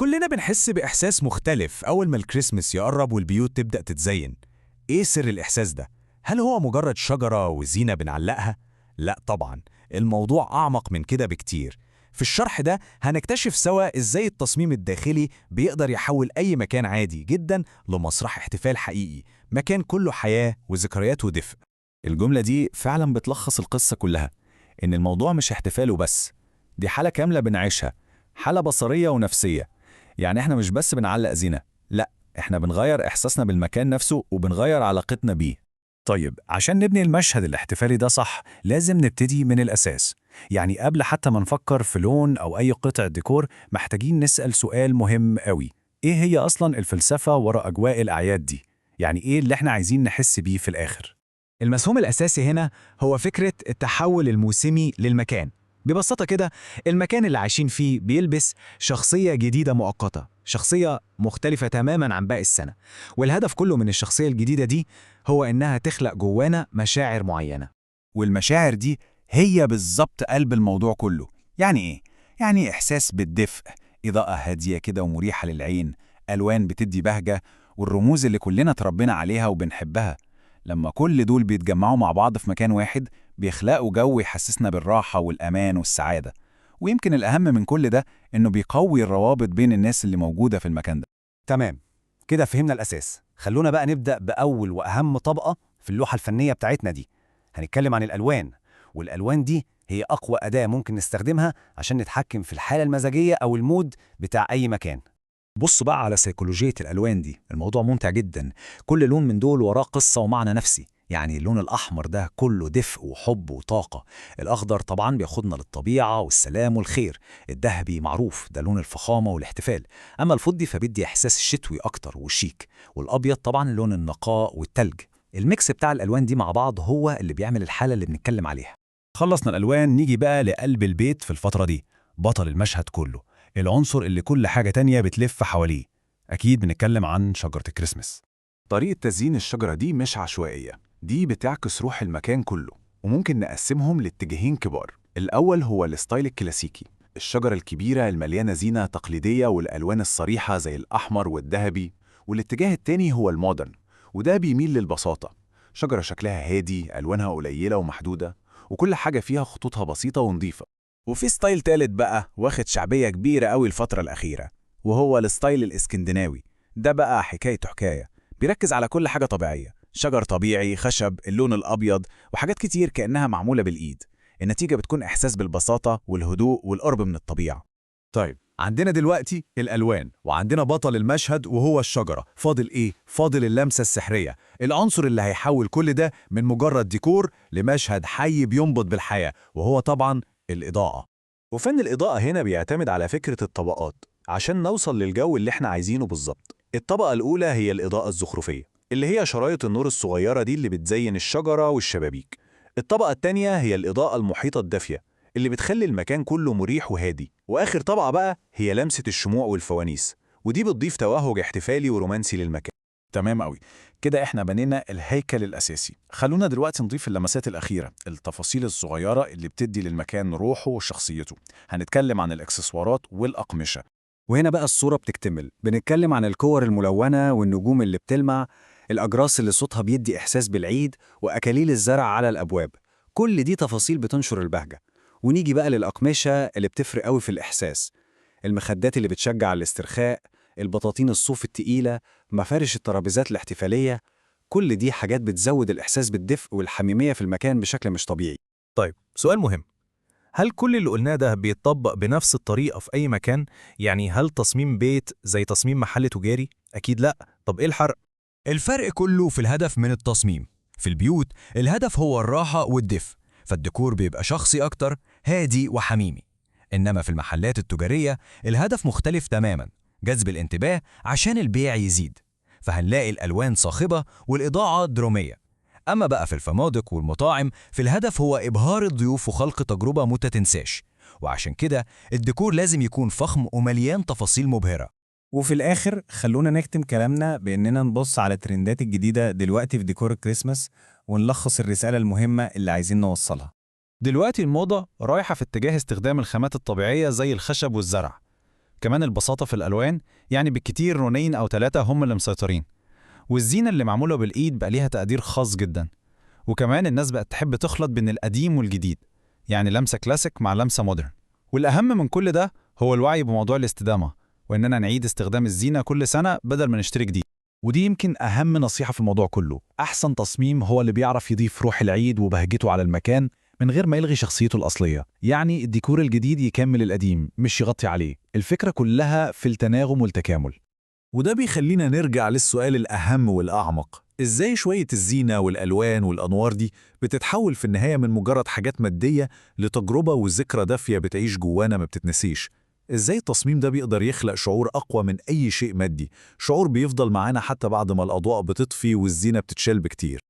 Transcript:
كلنا بنحس بإحساس مختلف أول ما الكريسماس يقرب والبيوت تبدأ تتزين. إيه سر الإحساس ده؟ هل هو مجرد شجرة وزينة بنعلقها؟ لا طبعا، الموضوع أعمق من كده بكتير. في الشرح ده هنكتشف سوا إزاي التصميم الداخلي بيقدر يحول أي مكان عادي جدا لمسرح احتفال حقيقي، مكان كله حياة وذكريات ودفء. الجملة دي فعلا بتلخص القصة كلها، إن الموضوع مش احتفال وبس، دي حالة كاملة بنعيشها، حالة بصرية ونفسية. يعني احنا مش بس بنعلق زينة، لا، احنا بنغير إحساسنا بالمكان نفسه وبنغير علاقتنا بيه. طيب عشان نبني المشهد الاحتفالي ده صح، لازم نبتدي من الأساس. يعني قبل حتى ما نفكر في لون أو أي قطع ديكور، محتاجين نسأل سؤال مهم قوي: إيه هي أصلا الفلسفة وراء أجواء الأعياد دي؟ يعني إيه اللي احنا عايزين نحس بيه في الآخر؟ المفهوم الأساسي هنا هو فكرة التحول الموسمي للمكان. ببساطة كده، المكان اللي عايشين فيه بيلبس شخصية جديدة مؤقتة، شخصية مختلفة تماماً عن باقي السنة، والهدف كله من الشخصية الجديدة دي هو إنها تخلق جوانا مشاعر معينة. والمشاعر دي هي بالظبط قلب الموضوع كله. يعني إيه؟ يعني إحساس بالدفء، إضاءة هادية كده ومريحة للعين، ألوان بتدي بهجة، والرموز اللي كلنا تربينا عليها وبنحبها. لما كل دول بيتجمعوا مع بعض في مكان واحد، بيخلقوا جو يحسسنا بالراحة والأمان والسعادة. ويمكن الأهم من كل ده، إنه بيقوي الروابط بين الناس اللي موجودة في المكان ده. تمام، كده فهمنا الأساس. خلونا بقى نبدأ بأول وأهم طبقة في اللوحة الفنية بتاعتنا دي. هنتكلم عن الألوان، والألوان دي هي أقوى أداة ممكن نستخدمها عشان نتحكم في الحالة المزاجية أو المود بتاع أي مكان. بص بقى على سيكولوجية الألوان دي، الموضوع ممتع جدا. كل لون من دول وراه قصة ومعنى نفسي. يعني اللون الأحمر ده كله دفء وحب وطاقة، الأخضر طبعا بياخدنا للطبيعة والسلام والخير، الذهبي معروف ده لون الفخامة والاحتفال، أما الفضي فبيدي إحساس شتوي أكتر والشيك، والأبيض طبعا لون النقاء والتلج. الميكس بتاع الألوان دي مع بعض هو اللي بيعمل الحالة اللي بنتكلم عليها. خلصنا الألوان، نيجي بقى لقلب البيت في الفترة دي، بطل المشهد كله، العنصر اللي كل حاجة تانية بتلف حواليه. أكيد بنتكلم عن شجرة الكريسماس. طريقة تزيين الشجرة دي مش عشوائية، دي بتعكس روح المكان كله، وممكن نقسمهم لاتجاهين كبار. الأول هو الستايل الكلاسيكي، الشجرة الكبيرة المليانة زينة تقليدية والألوان الصريحة زي الأحمر والذهبي. والاتجاه التاني هو المودرن، وده بيميل للبساطة، شجرة شكلها هادي، ألوانها قليلة ومحدودة، وكل حاجة فيها خطوطها بسيطة ونظيفة. وفي ستايل تالت بقى واخد شعبية كبيرة قوي الفترة الأخيرة، وهو الستايل الإسكندناوي. ده بقى حكايته حكاية، بيركز على كل حاجة طبيعية، شجر طبيعي، خشب، اللون الأبيض، وحاجات كتير كأنها معمولة بالإيد. النتيجة بتكون إحساس بالبساطة والهدوء والقرب من الطبيعة. طيب، عندنا دلوقتي الألوان، وعندنا بطل المشهد وهو الشجرة. فاضل إيه؟ فاضل اللمسة السحرية، العنصر اللي هيحول كل ده من مجرد ديكور لمشهد حي بينبض بالحياة، وهو طبعاً الإضاءة. وفن الإضاءة هنا بيعتمد على فكرة الطبقات عشان نوصل للجو اللي احنا عايزينه بالظبط. الطبقة الأولى هي الإضاءة الزخرفية، اللي هي شرايط النور الصغيرة دي اللي بتزين الشجرة والشبابيك. الطبقة التانية هي الإضاءة المحيطة الدافية، اللي بتخلي المكان كله مريح وهادي. وآخر طبقة بقى هي لمسة الشموع والفوانيس، ودي بتضيف توهج احتفالي ورومانسي للمكان. تمام قوي، كده احنا بنينا الهيكل الأساسي. خلونا دلوقتي نضيف اللمسات الأخيرة، التفاصيل الصغيرة اللي بتدي للمكان روحه وشخصيته. هنتكلم عن الإكسسوارات والأقمشة. وهنا بقى الصورة بتكتمل. بنتكلم عن الكور الملونة والنجوم اللي بتلمع، الأجراس اللي صوتها بيدي إحساس بالعيد، وأكاليل الزرع على الأبواب. كل دي تفاصيل بتنشر البهجة. ونيجي بقى للأقمشة اللي بتفرق قوي في الإحساس، المخدات اللي بتشجع على الاسترخاء، البطاطين الصوف التقيلة، مفارش الترابيزات الاحتفالية. كل دي حاجات بتزود الإحساس بالدفء والحميمية في المكان بشكل مش طبيعي. طيب، سؤال مهم، هل كل اللي قلناه ده بيتطبق بنفس الطريقة في أي مكان؟ يعني هل تصميم بيت زي تصميم محل تجاري؟ أكيد لأ. طب إيه الحرق؟ الفرق كله في الهدف من التصميم. في البيوت الهدف هو الراحة والدفء، فالديكور بيبقى شخصي أكتر، هادي وحميمي. إنما في المحلات التجارية الهدف مختلف تماماً، جذب الانتباه عشان البيع يزيد، فهنلاقي الألوان صاخبة والإضاءة درامية. أما بقى في الفنادق والمطاعم فالهدف هو إبهار الضيوف وخلق تجربة متتنساش، وعشان كده الديكور لازم يكون فخم ومليان تفاصيل مبهرة. وفي الآخر خلونا نختم كلامنا بإننا نبص على الترندات الجديدة دلوقتي في ديكور الكريسماس، ونلخص الرسالة المهمة اللي عايزين نوصلها. دلوقتي الموضة رايحة في اتجاه استخدام الخامات الطبيعية زي الخشب والزرع. كمان البساطة في الألوان، يعني بالكتير لونين أو 3 هم اللي مسيطرين. والزينة اللي معمولة بالإيد بقى ليها تقدير خاص جدا. وكمان الناس بقت تحب تخلط بين القديم والجديد، يعني لمسة كلاسيك مع لمسة مودرن. والأهم من كل ده هو الوعي بموضوع الاستدامة، وإننا نعيد استخدام الزينة كل سنة بدل ما نشتري جديد. ودي يمكن أهم نصيحة في الموضوع كله. أحسن تصميم هو اللي بيعرف يضيف روح العيد وبهجته على المكان من غير ما يلغي شخصيته الأصلية. يعني الديكور الجديد يكمل القديم مش يغطي عليه. الفكرة كلها في التناغم والتكامل. وده بيخلينا نرجع للسؤال الأهم والأعمق: إزاي شوية الزينة والألوان والأنوار دي بتتحول في النهاية من مجرد حاجات مادية لتجربة وذكرى دافية بتعيش جوانا ما بتتنسيش؟ إزاي التصميم ده بيقدر يخلق شعور أقوى من أي شيء مادي، شعور بيفضل معانا حتى بعد ما الأضواء بتطفي والزينة بتتشال بكتير؟